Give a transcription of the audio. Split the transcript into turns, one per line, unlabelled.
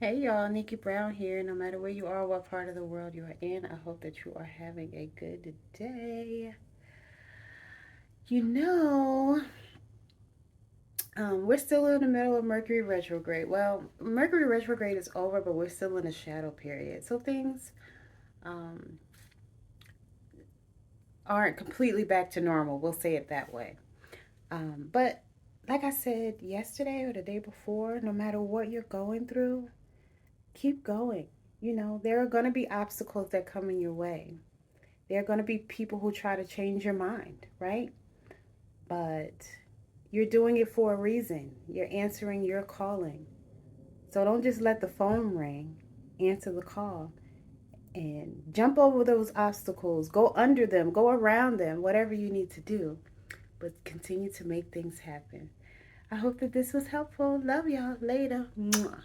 Hey y'all, Nickie Brown here. No matter where you are, what part of the world you are in, I hope that you are having a good day. You know, we're still in the middle of Mercury Retrograde. Well, Mercury Retrograde is over, but we're still in a shadow period. So things um, aren't completely back to normal. We'll say it that way. But like I said yesterday or the day before, no matter what you're going through, keep going. There are going to be obstacles that come in your way. There are going to be people who try to change your mind, right? But you're doing it for a reason. You're answering your calling. So don't just let the phone ring. Answer the call and jump over those obstacles. Go under them, go around them, whatever you need to do. But continue to make things happen. I hope that this was helpful. Love y'all. Later. Mwah.